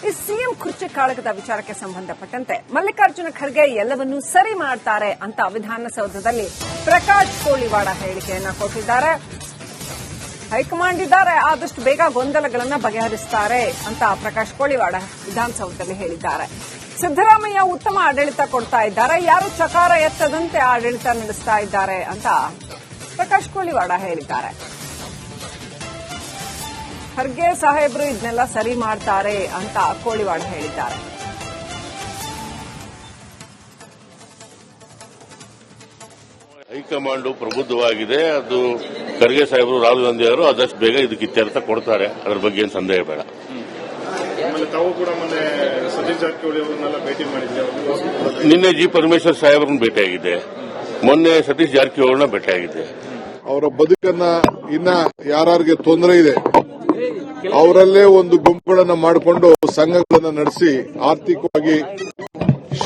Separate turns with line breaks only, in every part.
ಈ ಸಿಎಂ ಕುರ್ಚಿ ಕಾಳಗದ ವಿಚಾರಕ್ಕೆ ಸಂಬಂಧಪಟ್ಟಂತೆ ಮಲ್ಲಿಕಾರ್ಜುನ ಖರ್ಗೆ ಎಲ್ಲವನ್ನೂ ಸರಿ ಮಾಡ್ತಾರೆ ಅಂತ ವಿಧಾನಸೌಧದಲ್ಲಿ ಪ್ರಕಾಶ್ ಕೋಳಿವಾಡ ಹೇಳಿಕೆಯನ್ನ ಕೊಟ್ಟಿದ್ದಾರೆ. ಹೈಕಮಾಂಡ್ ಇದ್ದಾರೆ, ಆದಷ್ಟು ಬೇಗ ಗೊಂದಲಗಳನ್ನ ಬಗೆಹರಿಸುತ್ತಾರೆ ಅಂತ ಪ್ರಕಾಶ್ ಕೋಳಿವಾಡ ವಿಧಾನಸೌಧದಲ್ಲಿ ಹೇಳಿದ್ದಾರೆ. ಸಿದ್ದರಾಮಯ್ಯ ಉತ್ತಮ ಆಡಳಿತ ಕೊಡ್ತಾ ಇದ್ದಾರೆ, ಯಾರು ಚಕಾರ ಎತ್ತದಂತೆ ಆಡಳಿತ ನಡೆಸ್ತಾ ಇದ್ದಾರೆ ಅಂತ ಪ್ರಕಾಶ್ ಕೋಳಿವಾಡ ಹೇಳಿದ್ದಾರೆ. ಖರ್ಗೆ ಸಾಹೇಬ್ರು ಇದನ್ನೆಲ್ಲ ಸರಿ ಮಾಡ್ತಾರೆ ಅಂತ ಕೋಳಿವಾಡ ಹೇಳಿದ್ದಾರೆ.
ಹೈಕಮಾಂಡ್ ಪ್ರಬುದ್ಧವಾಗಿದೆ. ಅದು ಖರ್ಗೆ ಸಾಹೇಬರು, ರಾಹುಲ್ ಗಾಂಧಿ ಅವರು ಆದಷ್ಟು ಬೇಗ ಇದಕ್ಕೆ ಇತ್ಯರ್ಥ ಕೊಡ್ತಾರೆ. ಅದರ ಬಗ್ಗೆ ಏನು ಸಂದೇಹ ಬೇಡ.
ತಾವು ಕೂಡ ಮೊನ್ನೆ ಸತೀಶ್ ಜಾರಕಿಹೊಳಿ ಅವರನ್ನೆಲ್ಲ ಭೇಟಿ ಮಾಡಿದ್ದೆ.
ನಿನ್ನೆ ಜಿ ಪರಮೇಶ್ವರ್ ಸಾಹೇಬರನ್ನು ಭೇಟಿಯಾಗಿದ್ದೆ. ಮೊನ್ನೆ ಸತೀಶ್ ಜಾರಕಿಹೊಳಿ ಅವರನ್ನ ಭೇಟಿಯಾಗಿದ್ದೆ.
ಅವರ ಬದುಕನ್ನ ಇನ್ನ ಯಾರಿಗೆ ತೊಂದರೆ ಇದೆ ಅವರಲ್ಲೇ ಒಂದು ಗುಂಪುಗಳನ್ನ ಮಾಡಿಕೊಂಡು ಸಂಘಗಳನ್ನ ನಡೆಸಿ ಆರ್ಥಿಕವಾಗಿ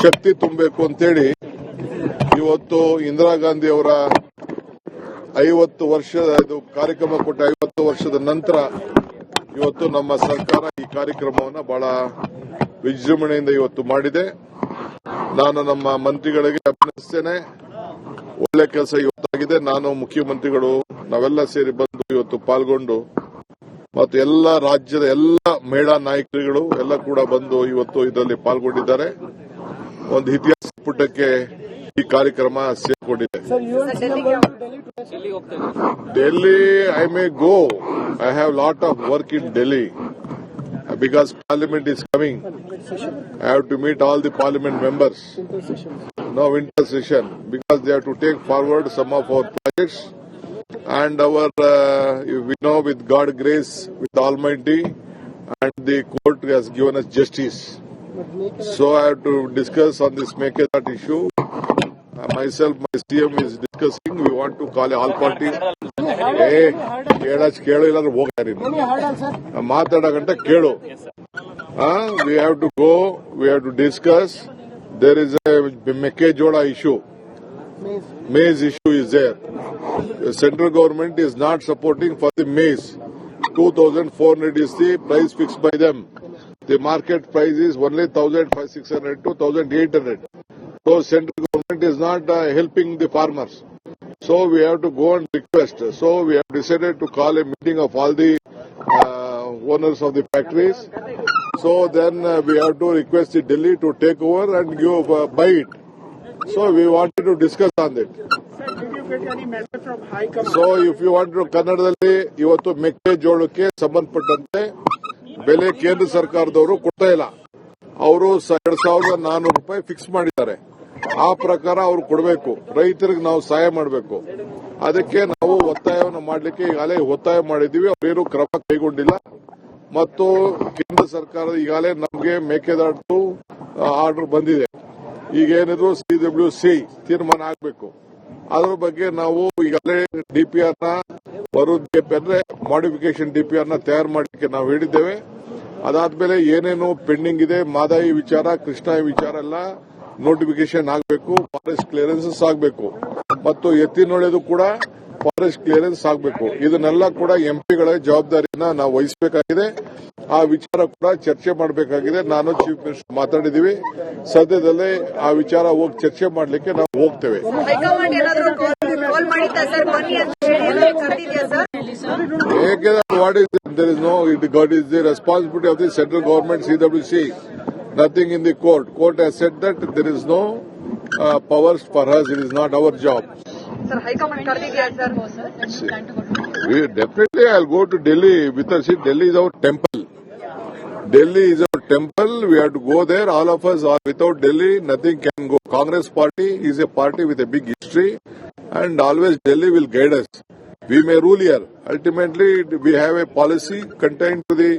ಶಕ್ತಿ ತುಂಬಬೇಕು ಅಂತೇಳಿ ಇವತ್ತು ಇಂದಿರಾ ಗಾಂಧಿ ಅವರ 50 ವರ್ಷದ ಕಾರ್ಯಕ್ರಮ ಕೊಟ್ಟ 50 ವರ್ಷದ ನಂತರ ಇವತ್ತು ನಮ್ಮ ಸರ್ಕಾರ ಈ ಕಾರ್ಯಕ್ರಮವನ್ನು ಬಹಳ ವಿಜೃಂಭಣೆಯಿಂದ ಇವತ್ತು ಮಾಡಿದೆ. ನಾನು ನಮ್ಮ ಮಂತ್ರಿಗಳಿಗೆ ಅಭಿನಂದಿಸ್ತೇನೆ. ಒಳ್ಳೆ ಕೆಲಸ ಇವತ್ತಾಗಿದೆ. ನಾನು ಮುಖ್ಯಮಂತ್ರಿಗಳು ನಾವೆಲ್ಲ ಸೇರಿ ಬಂದು ಇವತ್ತು ಪಾಲ್ಗೊಂಡು ಮತ್ತು ಎಲ್ಲ ರಾಜ್ಯದ ಎಲ್ಲ ಮಹಿಳಾ ನಾಯಕರುಗಳು ಎಲ್ಲ ಕೂಡ ಬಂದು ಇವತ್ತು ಇದರಲ್ಲಿ ಪಾಲ್ಗೊಂಡಿದ್ದಾರೆ. ಒಂದು ಇತಿಹಾಸ ಪುಟಕ್ಕೆ ಈ ಕಾರ್ಯಕ್ರಮ ಸೇರಿಕೊಂಡಿದೆ. Delhi I may go. I have lot of work in Delhi because parliament is coming. I have to meet all the parliament members. No winter session because they have to take forward some of our projects and our we know with God grace with Almighty and the court has given us justice. So I have to discuss on this Mekedad issue. Myself, my CM is discussing. We want to call all parties. ಕೇಳು ಇಲ್ಲಾಂದ್ರೆ ಹೋಗ್ಯಾರಿ ಮಾತಾಡಕಂತ ಕೇಳು. We have to go. We have to discuss. There is a Mekejoda issue. Maize issue is there. The central government is not supporting for the maize. 2,400 is the price fixed by them. The market price is only 1,600 to 1,800. So central government is not helping the farmers. So we have to go and request. So we have decided to call a meeting of all the owners of the factories. So then we have to request the Delhi to take over and give buy it. So we wanted to discuss on that. So if you want to ಕನ್ನಡದಲ್ಲಿ ಇವತ್ತು ಮೆಕ್ಕೆಜೋಳಕ್ಕೆ ಸಂಬಂಧಪಟ್ಟಂತೆ ಬೆಲೆ ಕೇಂದ್ರ ಸರ್ಕಾರದವರು ಕೊಡ್ತಾ ಇಲ್ಲ. ಅವರು 2,400 ರೂಪಾಯಿ ಫಿಕ್ಸ್ ಮಾಡಿದ್ದಾರೆ. ಆ ಪ್ರಕಾರ ಅವರು ಕೊಡಬೇಕು. ರೈತರಿಗೆ ನಾವು ಸಹಾಯ ಮಾಡಬೇಕು. ಅದಕ್ಕೆ ನಾವು ಒತ್ತಾಯವನ್ನು ಮಾಡಲಿಕ್ಕೆ ಈಗಾಗಲೇ ಒತ್ತಾಯ ಮಾಡಿದ್ದೀವಿ. ಅವರೇನು ಕ್ರಮ ಕೈಗೊಂಡಿಲ್ಲ. ಮತ್ತು ಕೇಂದ್ರ ಸರ್ಕಾರ ಈಗಾಗಲೇ ನಮಗೆ ಮೇಕೆದಾಟು ಆರ್ಡರ್ ಬಂದಿದೆ. ಈಗೇನಿದ್ರು CWC ತೀರ್ಮಾನ ಆಗಬೇಕು. ಅದರ ಬಗ್ಗೆ ನಾವು ಈಗಾಗಲೇ DPR ನ ಬರೋದಕ್ಕೆ ಮಾಡಿಫಿಕೇಶನ್ DPR ನ ತಯಾರು ಮಾಡಲಿಕ್ಕೆ ನಾವು ಹೇಳಿದ್ದೇವೆ. ಅದಾದ್ಮೇಲೆ ಏನೇನು ಪೆಂಡಿಂಗ್ ಇದೆ, ಮಾದಾಯಿ ವಿಚಾರ, ಕೃಷ್ಣಾಯ ವಿಚಾರ ಎಲ್ಲ ನೋಟಿಫಿಕೇಶನ್ ಆಗಬೇಕು. ಫಾರೆಸ್ಟ್ ಕ್ಲಿಯರೆನ್ಸಸ್ ಆಗಬೇಕು ಮತ್ತು ಎತ್ತಿನೊಳೆದು ಕೂಡ ಫಾರೆಸ್ಟ್ ಕ್ಲಿಯರೆನ್ಸ್ ಆಗಬೇಕು. ಇದನ್ನೆಲ್ಲ ಕೂಡ ಎಂಪಿಗಳ ಜವಾಬ್ದಾರಿಯನ್ನ ನಾವು ವಹಿಸಬೇಕಾಗಿದೆ. ಆ ವಿಚಾರ ಕೂಡ ಚರ್ಚೆ ಮಾಡಬೇಕಾಗಿದೆ. ನಾನು ಚೀಫ್ ಮಿನಿಸ್ಟರ್ ಮಾತಾಡಿದೀವಿ. ಸದ್ಯದಲ್ಲೇ ಆ ವಿಚಾರ ಹೋಗಿ ಚರ್ಚೆ ಮಾಡಲಿಕ್ಕೆ ನಾವು ಹೋಗ್ತೇವೆ. What is it? There is no. God is the responsibility of the central government, CWC. Nothing in the court. Court has said that there is no powers for us. It is not our job.
Sir, High Command kardidiya
sir. Definitely, I'll go to Delhi with us. Delhi is our temple. Delhi is our temple. We have to go there. All of us are without Delhi. Nothing can go. Congress party is a party with a big history, and always Delhi will guide us. We may rule here. Ultimately, we have a policy contained to the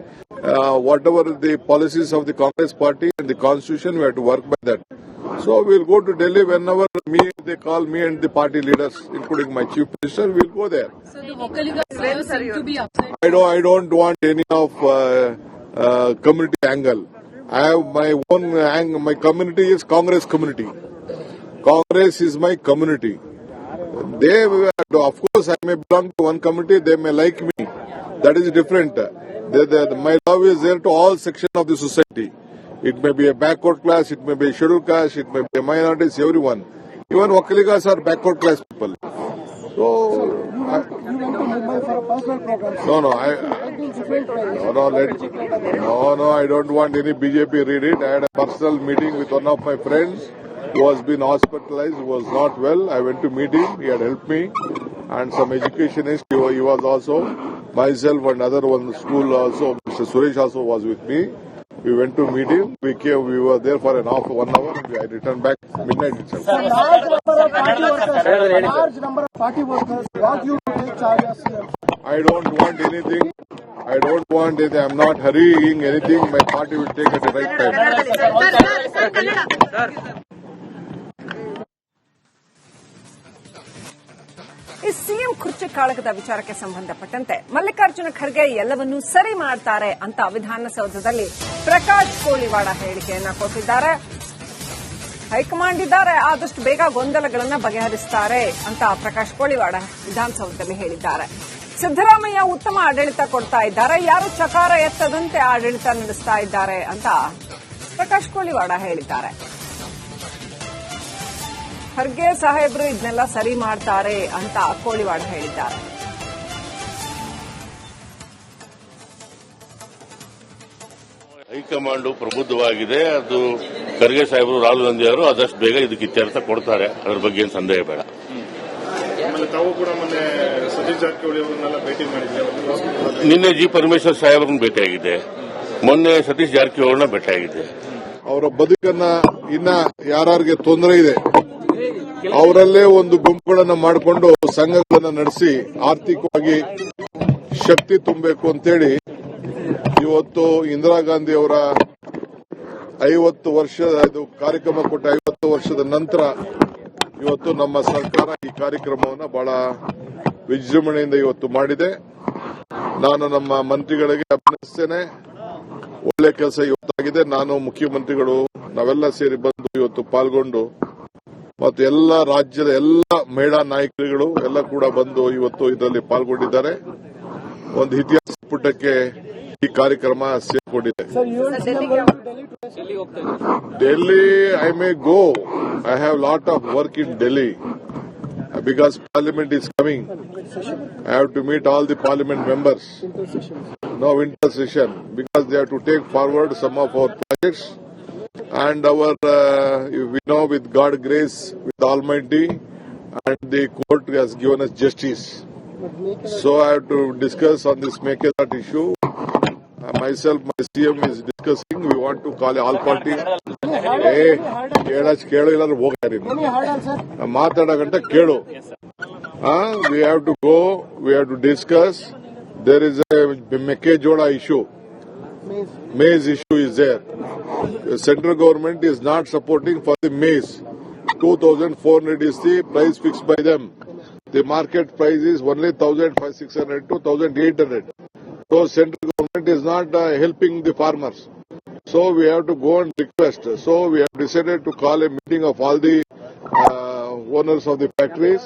whatever the policies of the Congress party and the constitution. We have to work by that. So we'll go to Delhi whenever they call me and the party leaders, including my chief minister. We'll go there.
So the vocaligas seem to be upset.
I don't want any of community angle. I have my own angle. My community is Congress community. Congress is my community. They, of course, I may belong to one committee. They may like me. That is different. My love is there to all sections of the society. It may be a backward class, it may be a scheduled caste, it may be a minorities, everyone. Even Wakaligas are backward class people. So, I don't want any BJP read it. I had a personal meeting with one of my friends who has been hospitalized, who was not well. I went to meet him. He had helped me. And some educationist, he was also, myself and other one school also, Mr. Suresh also was with me. We went to meet him. We were there for 1 hour. I returned back midnight itself.
Large number of party workers want you to take charges.
I don't want anything. I'm not hurrying anything. My party will take at the right time.
ಈ CM ಕುರ್ಚಿ ಕಾಳಗದ ವಿಚಾರಕ್ಕೆ ಸಂಬಂಧಪಟ್ಟಂತೆ ಮಲ್ಲಿಕಾರ್ಜುನ ಖರ್ಗೆ ಎಲ್ಲವನ್ನೂ ಸರಿ ಮಾಡ್ತಾರೆ ಅಂತ ವಿಧಾನಸೌಧದಲ್ಲಿ ಪ್ರಕಾಶ್ ಕೋಳಿವಾಡ ಹೇಳಿಕೆಯನ್ನ ಕೊಟ್ಟಿದ್ದಾರೆ. ಹೈಕಮಾಂಡ್ ಇದ್ದಾರೆ, ಆದಷ್ಟು ಬೇಗ ಗೊಂದಲಗಳನ್ನು ಬಗೆಹರಿಸುತ್ತಾರೆ ಅಂತ ಪ್ರಕಾಶ್ ಕೋಳಿವಾಡ ವಿಧಾನಸೌಧದಲ್ಲಿ ಹೇಳಿದ್ದಾರೆ. ಸಿದ್ದರಾಮಯ್ಯ ಉತ್ತಮ ಆಡಳಿತ ಕೊಡ್ತಾ ಇದ್ದಾರೆ, ಯಾರು ಚಕಾರ ಎತ್ತದಂತೆ ಆಡಳಿತ ನಡೆಸ್ತಾ ಇದ್ದಾರೆ ಅಂತ ಪ್ರಕಾಶ್ ಕೋಳಿವಾಡ ಹೇಳಿದ್ದಾರೆ. ಖರ್ಗೆ ಸಾಹೇಬ್ರು ಇದನ್ನೆಲ್ಲ ಸರಿ ಮಾಡ್ತಾರೆ ಅಂತ ಕೋಳಿವಾಡ ಹೇಳಿದ್ದಾರೆ.
ಹೈಕಮಾಂಡ್ ಪ್ರಬುದ್ಧವಾಗಿದೆ. ಅದು ಖರ್ಗೆ ಸಾಹೇಬರು ರಾಹುಲ್ ಗಾಂಧಿ ಅವರು ಆದಷ್ಟು ಬೇಗ ಇದಕ್ಕೆ ಇತ್ಯರ್ಥ ಕೊಡ್ತಾರೆ. ಅದರ ಬಗ್ಗೆ ಏನು ಸಂದೇಹ ಬೇಡ.
ಆಮೇಲೆ ತಾವು ಕೂಡ ಮೊನ್ನೆ ಸತೀಶ್ ಜಾರಕಿಹೊಳಿ ಅವರನ್ನೆಲ್ಲ ಭೇಟಿ ಮಾಡಿದ್ದೆ.
ನಿನ್ನೆ ಜಿ ಪರಮೇಶ್ವರ್ ಸಾಹೇಬ್ರನ್ನ ಭೇಟಿಯಾಗಿದ್ದೆ. ಮೊನ್ನೆ ಸತೀಶ್ ಜಾರಕಿಹೊಳಿನ ಭೇಟಿಯಾಗಿದ್ದೆ.
ಅವರ ಬದುಕನ್ನ ಇನ್ನ ಯಾರಿಗೆ ತೊಂದರೆ ಇದೆ ಅವರಲ್ಲೇ ಒಂದು ಗುಂಪುಗಳನ್ನ ಮಾಡಿಕೊಂಡು ಸಂಘಗಳನ್ನ ನಡೆಸಿ ಆರ್ಥಿಕವಾಗಿ ಶಕ್ತಿ ತುಂಬಬೇಕು ಅಂತೇಳಿ ಇವತ್ತು ಇಂದಿರಾ ಗಾಂಧಿ ಅವರ 50 ವರ್ಷ ಕಾರ್ಯಕ್ರಮ ಕೊಟ್ಟ 50 ವರ್ಷದ ನಂತರ ಇವತ್ತು ನಮ್ಮ ಸರ್ಕಾರ ಈ ಕಾರ್ಯಕ್ರಮವನ್ನು ಬಹಳ ವಿಜೃಂಭಣೆಯಿಂದ ಇವತ್ತು ಮಾಡಿದೆ. ನಾನು ನಮ್ಮ ಮಂತ್ರಿಗಳಿಗೆ ಅಭಿನಂದಿಸ್ತೇನೆ. ಒಳ್ಳೆ ಕೆಲಸ ಇವತ್ತಾಗಿದೆ. ನಾನು ಮುಖ್ಯಮಂತ್ರಿಗಳು ನಾವೆಲ್ಲ ಸೇರಿ ಬಂದು ಇವತ್ತು ಪಾಲ್ಗೊಂಡು ಮತ್ತು ಎಲ್ಲ ರಾಜ್ಯದ ಎಲ್ಲ ಮಹಿಳಾ ನಾಯಕರುಗಳು ಎಲ್ಲ ಕೂಡ ಬಂದು ಇವತ್ತು ಇದರಲ್ಲಿ ಪಾಲ್ಗೊಂಡಿದ್ದಾರೆ. ಒಂದು ಇತಿಹಾಸ ಪುಟಕ್ಕೆ ಈ ಕಾರ್ಯಕ್ರಮ ಸೇರಿಕೊಂಡಿದೆ. Delhi I may go. I have lot of work in Delhi because parliament is coming. I have to meet all the parliament members. No winter session because they have to take forward some of our projects and our we know with God grace with Almighty and the court has given us justice. So I have to discuss on this Mekedad issue. Myself, my CM is discussing. We want to call all party. ಕೇಳು ಇಲ್ಲಾಂದ್ರೆ ಹೋಗ್ತಾರೆ ಮಾತಾಡೋಗಂಟ ಕೇಳು. We have to go. We have to discuss. There is a Mekejoda issue. Maize issue is there. The central government is not supporting for the maize. 2,400 is the price fixed by them. The market price is only 1,600 to 1,800. So central government is not helping the farmers. So we have to go and request. So we have decided to call a meeting of all the owners of the factories.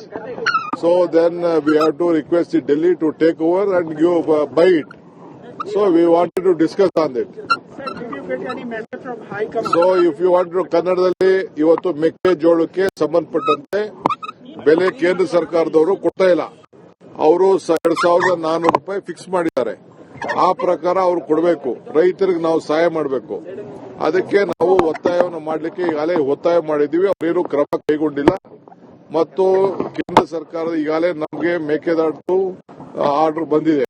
So then we have to request the Delhi to take over and give buy it. So we wanted to discuss on that. So if you want to ಕನ್ನಡದಲ್ಲಿ ಇವತ್ತು ಮೆಕ್ಕೆಜೋಳಕ್ಕೆ ಸಂಬಂಧಪಟ್ಟಂತೆ ಬೆಲೆ ಕೇಂದ್ರ ಸರ್ಕಾರದವರು ಕೊಡ್ತಾ ಇಲ್ಲ. ಅವರು 2,400 ರೂಪಾಯಿ ಫಿಕ್ಸ್ ಮಾಡಿದ್ದಾರೆ. ಆ ಪ್ರಕಾರ ಅವ್ರು ಕೊಡಬೇಕು. ರೈತರಿಗೆ ನಾವು ಸಹಾಯ ಮಾಡಬೇಕು. ಅದಕ್ಕೆ ನಾವು ಒತ್ತಾಯವನ್ನು ಮಾಡಲಿಕ್ಕೆ ಈಗಾಗಲೇ ಒತ್ತಾಯ ಮಾಡಿದ್ದೀವಿ. ಅವರೇನು ಕ್ರಮ ಕೈಗೊಂಡಿಲ್ಲ. ಮತ್ತು ಕೇಂದ್ರ ಸರ್ಕಾರ ಈಗಾಗಲೇ ನಮಗೆ ಮೇಕೆದಾಟು ಆರ್ಡರ್ ಬಂದಿದೆ.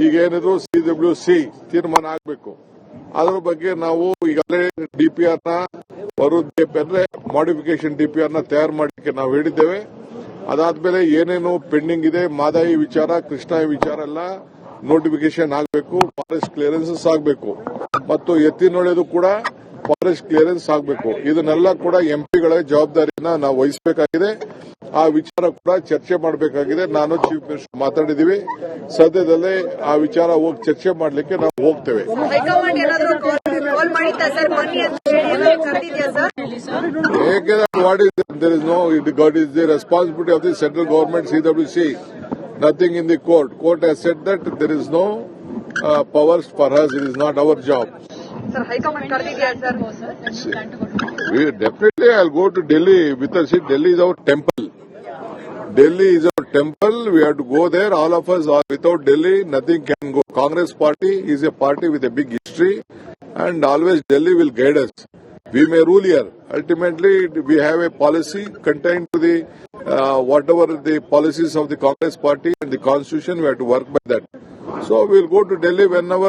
ಈಗೇನಿದ್ರು CWC ತೀರ್ಮಾನ ಆಗಬೇಕು. ಅದರ ಬಗ್ಗೆ ನಾವು ಈಗಾಗಲೇ DPR ಅಂದ್ರೆ ಮಾಡಿಫಿಕೇಶನ್ DPR ತಯಾರು ಮಾಡಲಿಕ್ಕೆ ನಾವು ಹೇಳಿದ್ದೇವೆ. ಅದಾದ್ಮೇಲೆ ಏನೇನು ಪೆಂಡಿಂಗ್ ಇದೆ, ಮಾದಾಯಿ ವಿಚಾರ, ಕೃಷ್ಣ ವಿಚಾರ ಎಲ್ಲ ನೋಟಿಫಿಕೇಶನ್ ಆಗಬೇಕು. ಫಾರೆಸ್ಟ್ ಕ್ಲಿಯರೆನ್ಸಸ್ ಆಗಬೇಕು ಮತ್ತು ಎತ್ತಿನೊಳೆದು ಕೂಡ ಫಾರೆಸ್ಟ್ ಕ್ಲಿಯರೆನ್ಸ್ ಆಗಬೇಕು. ಇದನ್ನೆಲ್ಲ ಕೂಡ ಎಂಪಿಗಳ ಜವಾಬ್ದಾರಿಯನ್ನ ನಾವು ವಹಿಸಬೇಕಾಗಿದೆ. ಆ ವಿಚಾರ ಕೂಡ ಚರ್ಚೆ ಮಾಡಬೇಕಾಗಿದೆ. ನಾನು ಚೀಫ್ ಮಿನಿಸ್ಟರ್ ಮಾತಾಡಿದೀವಿ. ಸದ್ಯದಲ್ಲೇ ಆ ವಿಚಾರ ಹೋಗಿ ಚರ್ಚೆ ಮಾಡಲಿಕ್ಕೆ ನಾವು ಹೋಗ್ತೇವೆ. There is no, it is the responsibility of the central government, CWC. Nothing in the court. Court has said that there is no powers for us. It is not our job.
Sir high command ಕರೆದಿದೆಯಾ sir?
Definitely, I'll go to Delhi. Because see, Delhi is our temple. Delhi is our temple. We have to go there. All of us are without Delhi. Nothing can go. Congress party is a party with a big history, and always Delhi will guide us. We may rule here. Ultimately, we have a policy contained to the whatever the policies of the Congress party and the constitution. We have to work by that. So we'll go to Delhi whenever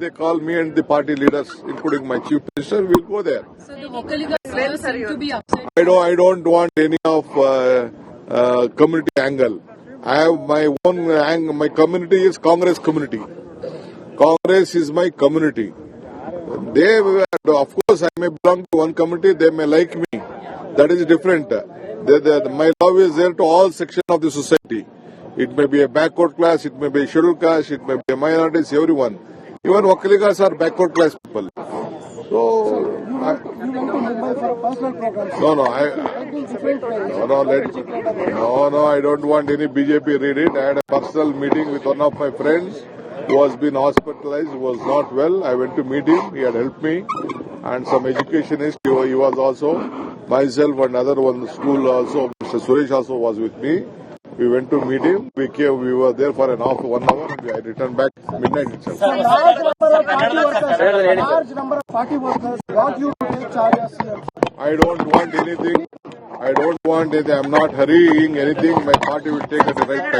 they call me and the party leaders, including my chief minister. We'll go there.
So the Vocaliga seem to be upset.
I don't want any of community angle. I have my own angle. My community is Congress community. Congress is my community. They, of course, I may belong to one community. They may like me. That is different. My love is there to all sections of the society. It may be a backward class, it may be a scheduled caste, it may be a minorities, everyone. Even Wakaligas are backward class people. So,
You went to Mumbai for a personal program.
No, I don't want any BJP read it. I had a personal meeting with one of my friends who has been hospitalized, who was not well. I went to meet him. He had helped me. And some educationist, he was also, myself and other one school also, Mr. Suresh also was with me. We went to meet him. We were there for 1 hour. And I returned back midnight itself.
Large number of party workers want you to take charges here.
I don't want anything. I'm not hurrying anything. My party will take at the right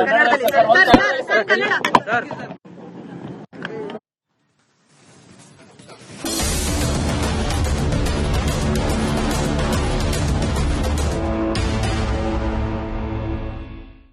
time.